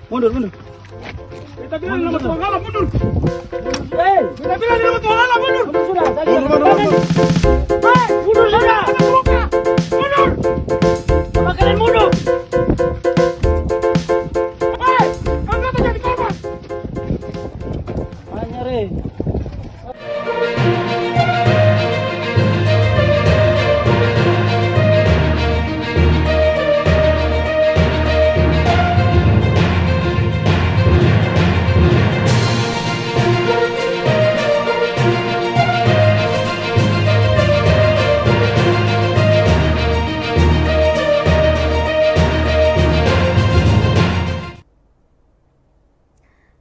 Mundur, mundur. Kita bilang nama Tuhan Allah, mundur. Kita bilang nama Tuhan Allah, mundur. Sudah, tadi. Mundur sudah. Mundur. Sama kalian mundur. Angkat aja di korban. Banyak, Re.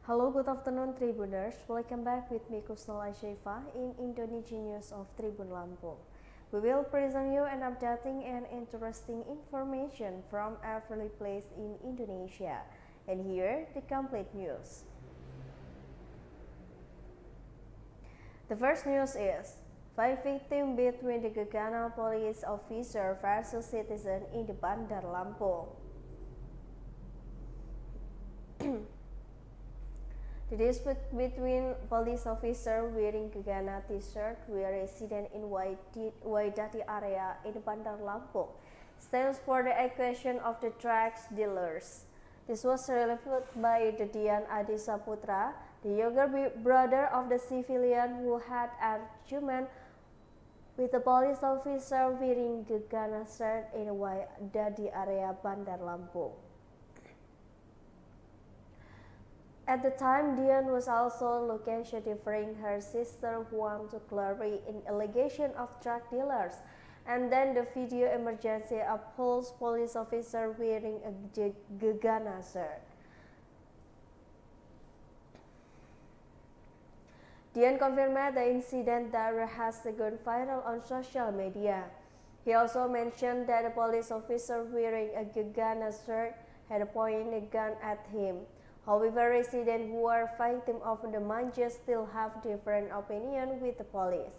Hello, good afternoon Tribuners. Welcome back with me Kusnul Ashaifa in Indonesian News of Tribun Lampung. We will present you an updating and interesting information from every place in Indonesia. And here, the complete news. The first news is 5 victims between the Gegana police officer versus citizen in the Bandar Lampung. The dispute between police officer wearing Gegana t-shirt with resident in Waidati area in Bandar Lampung stems for the accusation of the drug dealers. This was revealed by Dian Adi Saputra, the younger brother of the civilian who had an argument with the police officer wearing Gegana shirt in Waidati area Bandar Lampung. At the time, Dian was also location differing her sister Huang to clarify an allegation of drug dealers, and then the video emergency upholds police officer wearing a Gegana shirt. Dian confirmed the incident that has gone viral on social media. He also mentioned that the police officer wearing a Gegana shirt had pointed a gun at him. However, residents who are victims of the manja still have different opinion with the police.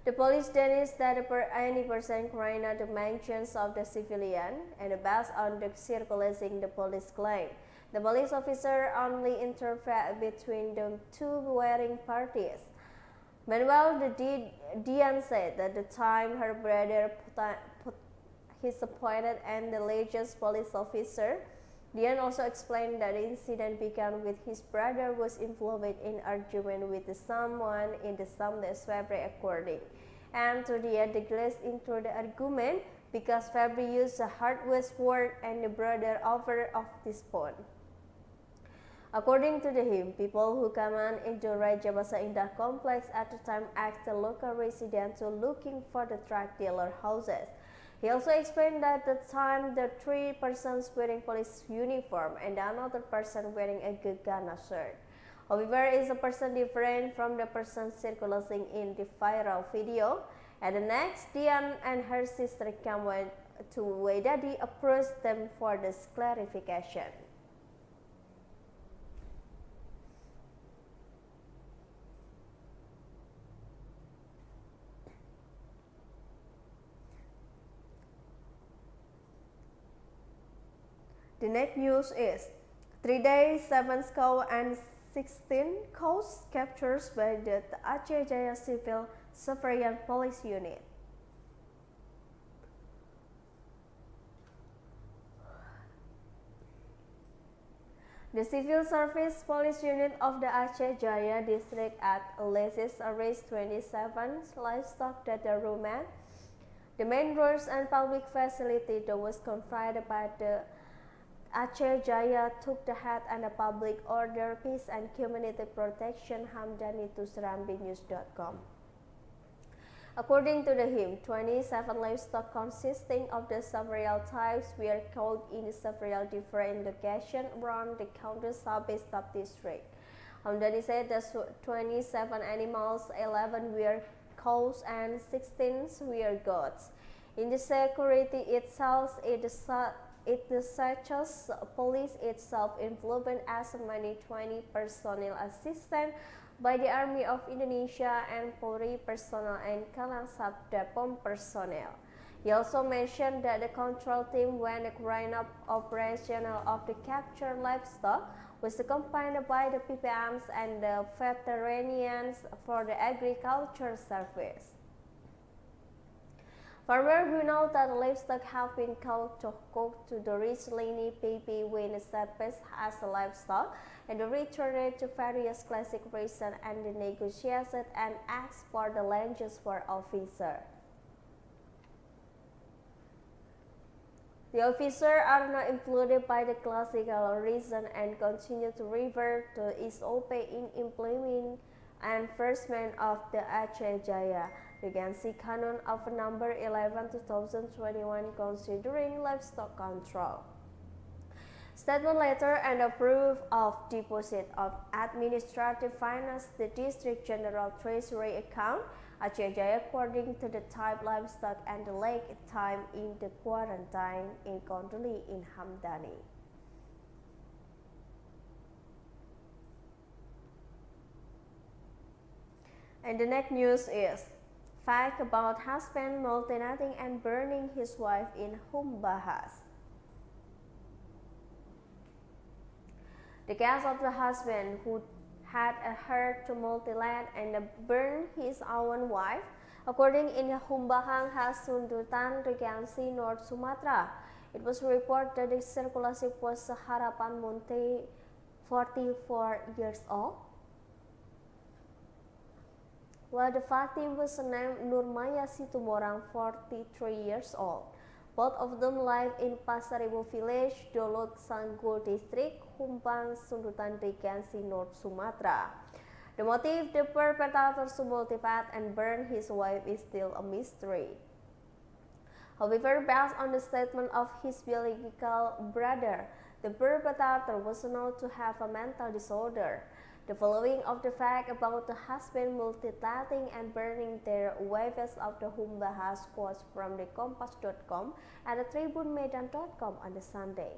The police denies that any person carrying out the mentions of the civilian and based on the circulating the police claim. The police officer only intervened between the two warring parties. Meanwhile, Dian said that the time her brother put his appointed and the latest police officer, Dian also explained that the incident began with his brother was involved in argument with someone in the Samdes February according. And to Dian, the glass into the argument because February used a hardware word and the brother offered of this phone. According to him, people who come on into Raja Basa Indah complex at the time asked the local residents to looking for the drug dealer houses. He also explained that at the time the three persons wearing police uniform and another person wearing a Gegana shirt. However, is a person different from the person circulating in the viral video. At the next, Dian and her sister came to Waidati approached them for this clarification. The next news is 3 days, 7 cows and 16 cows captured by the Aceh Jaya Civil Surveillance Police Unit. The Civil Service Police Unit of the Aceh Jaya District at Lesis arrested 27 livestock that are rumen. The main roads and public facility that was confided by the Aceh Jaya took the head and the public order, peace and community protection Hamdani to SerambiNews.com. According to him, 27 livestock consisting of the several types were caught in several different locations around the county Sabeh sub-district. Hamdani said that 27 animals, 11 were cows and 16 were goats. In the security itself, it such as police itself involved as many 20 personnel assistant by the Army of Indonesia and Polri personnel and Kalang Sabdapom personnel. He also mentioned that the control team, when the cleanup operational of the captured livestock, was accompanied by the PPMs and the veterinarians for the agriculture service. Farmers who know that the livestock have been caught to cook to the Richlini PP when serviced as livestock and returned to various classic regions and negotiated and asked for the lands for officers. The officers are not included by the classical reason and continue to revert to SOP in implementing enforcement of the Aceh Jaya Regency Canon of Number 11 2021 considering livestock control. Statement letter and a proof of deposit of administrative finance, the District General Treasury account, Aceh Jaya according to the type livestock and the lake time in the quarantine in Konduli in Hamdani. And the next news is fact about husband mutilating and burning his wife in Humbahas. The case of the husband who had a hurt to mutilate and burn his own wife, according in Humbahang Hasundutan Regency, North Sumatra. It was reported that the circulation was Harapan Munte, 44 years old, while the victim was named Nurmaya Situmorang, 43 years old. Both of them live in Pasaribu Village, Dolok Sanggul District, Humpang, Sundutan Regency, North Sumatra. The motive the perpetrator to mutilate and burn his wife is still a mystery. However, based on the statement of his biological brother, the perpetrator was known to have a mental disorder. The following of the fact about the husband mutilating and burning their wives of the Humbahas quotes from the Kompas.com and the TribunMedan.com on the Sunday.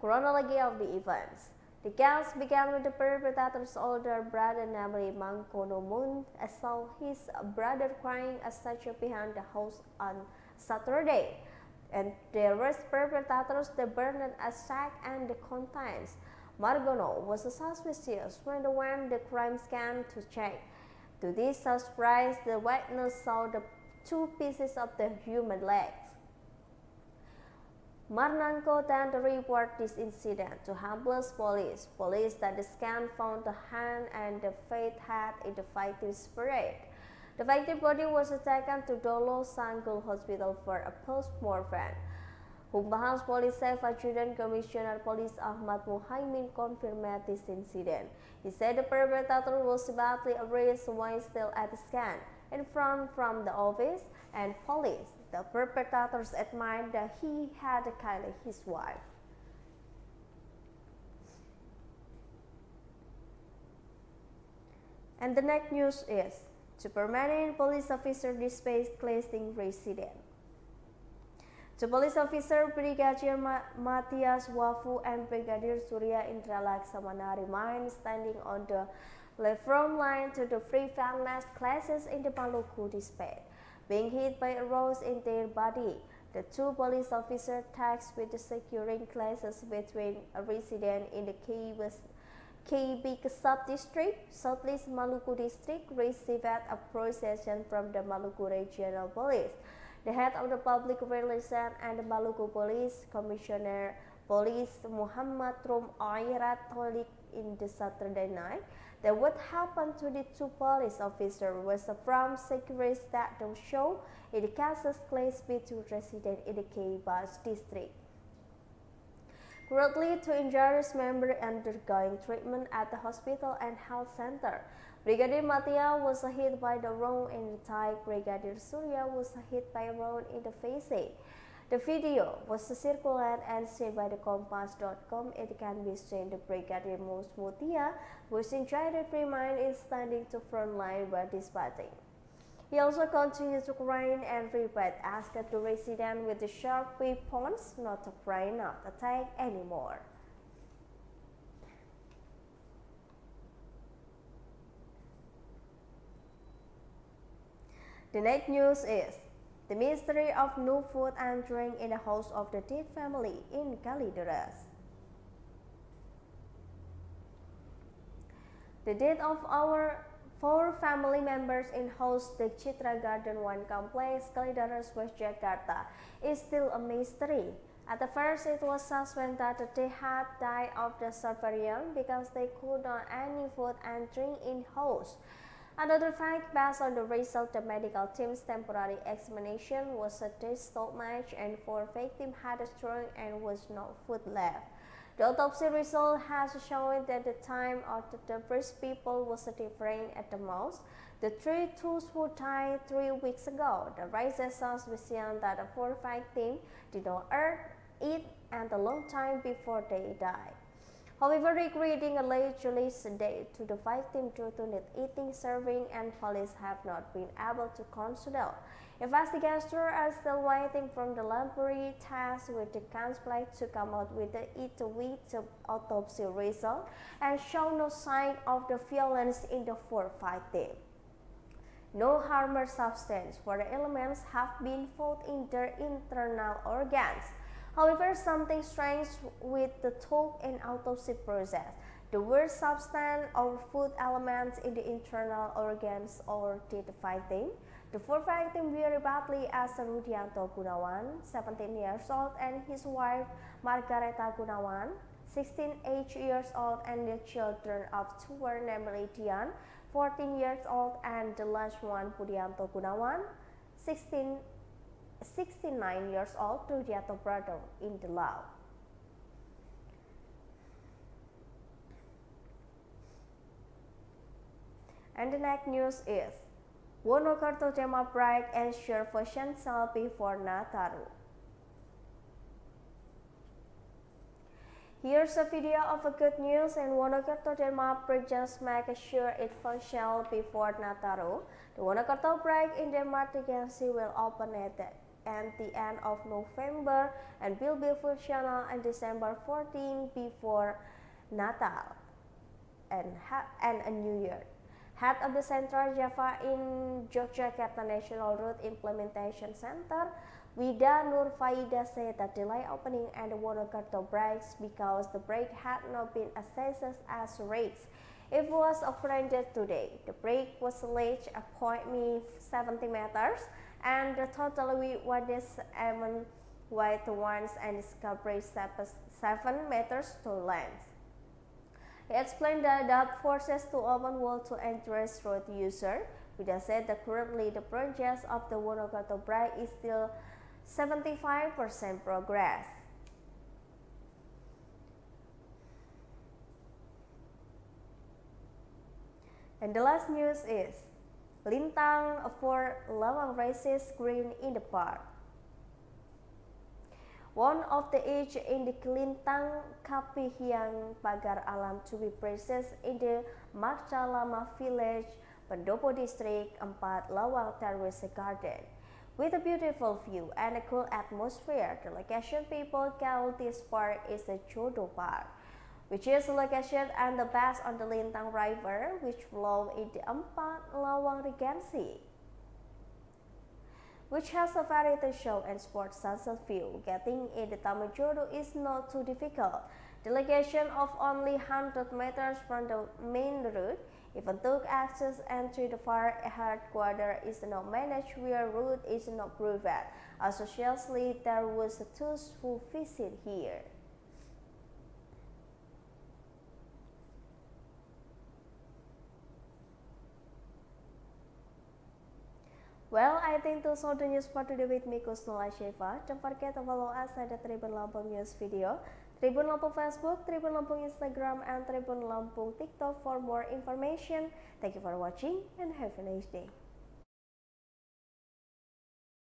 Chronology of the events. The case began with the perpetrator's older brother, namely Mangkono Mun, saw his brother crying as such behind the house on Saturday, and the rest perpetrators they burned a sack and the contents. Margono was suspicious when they went the crime scene to check. To this surprise, the witness saw the two pieces of the human legs. Marnanko then reported this incident to Hambles police. Police that the scan found the hand and the feet had in the victim's parade. The victim's body was taken to Dolo Sanggul Hospital for a post-mortem. Humbahas Police Chief Adjutant Commissioner Police Ahmad Muhaimin confirmed this incident. He said the perpetrator was badly bruised while still at the scan in front from the office and police. The perpetrators admitted that he had killed his wife. And the next news is, to permanent police officer dispatched cleansing resident. The police officer Brigadier Matias Wafu and Brigadier Surya Indra Laksamana remain standing on the left front line to the prevent clashes in the Maluku dispatch. Being hit by a rose in their body, the two police officers tasked with securing clashes between a resident in the Kebik sub-district, Southeast Maluku district, received a procession from the Maluku Regional Police. The head of the public relations and the Maluku Police Commissioner Police Muhammad Rum Airat told in the Saturday night that what happened to the two police officers was from securities that don't show in the cases clashed between residents in the Kebik district. Currently, two injured members undergoing treatment at the hospital and health center. Brigadier Matia was hit by the round in the thigh. Brigadier Surya was hit by a round in the face. The video was circulated and seen by the Kompas.com. It can be seen the Brigadier Mutia was injured remained standing to front line while dispatching. He also continued to cry and repeat, asked the resident with the sharp weapons not to pray, not attack anymore. The next news is, The mystery of no food and drink in the house of the dead family in Kalideres. The death of our 4 family members in house the Citra Garden 1 complex, Kalideres, West Jakarta is still a mystery. At the first, it was suspected that they had died of the starvation because they could not any food and drink in house. Another fact, based on the result of the medical team's temporary examination, was that their stomach and 4 victims had shrunk and was no food left. The autopsy result has shown that the time of the first people was different at the most. The 3 tools who died 3 weeks ago. The raises suspicion that the 4 victims did not eat and a long time before they died. However, regretting allegedly death to the victim due to not eating, serving, and police have not been able to consider. Investigators are still waiting for the laboratory test with the contemplate to come out with the autopsy result and show no sign of the violence in the 4 victims. No harmful substance for the elements have been found in their internal organs. However, something strange with the talk and autopsy process. The word substance or food elements in the internal organs or did the victim. The 4 victims very badly as Rudianto Gunawan, 17 years old, and his wife Margareta Gunawan, 16 years old, and the children of 2 were namely Dian, 14 years old, and the last one Budianto Gunawan, 69 years old, to Rudianto brother in the law. And the next news is Wonokerto tema break and share fashion sale before Nataru. Here's a video of a good news and Wonokerto Denmark just make sure it functional before Nataru. The Wonokerto break in Denmark agency will open at the end of November and will be functional on December 14 before Natal and a New Year. Head of the Central Java in Yogyakarta National Road Implementation Center, Wida Nur Faida said that delay opening and the Wonokerto breaks because the break had not been assessed as raised. It was opened today. The break was reached a point 70 meters and the total width is 7 wide to once and discovery 7 meters to length. He explained that forces to open wall to interest road user. Vida said that currently the progress of the Wonokerto break is still 75% progress. And the last news is Lintang for Lawang races green in the park. One of the age in the Kelintang Kapihiang Pagar Alam to be present in the Marcalama village, Pendopo district, 4 Lawang Terrace Garden. With a beautiful view and a cool atmosphere, the location people call this park is the Jodo Park, which is located on the base on the Lintang River, which flows in the 4 Lawang Regency, which has a variety show and sports sunset view. Getting in the Taman Jodo is not too difficult. The location of only 100 meters from the main route, even though access entry the far headquarters is not managed where route is not proven. Associately, there was those who visit here. Well, I think that's all the news for today with me, Kusnula Sheva. Don't forget to follow us at the Tribun Lampung News video, Tribun Lampung Facebook, Tribun Lampung Instagram, and Tribun Lampung TikTok for more information. Thank you for watching and have a nice day.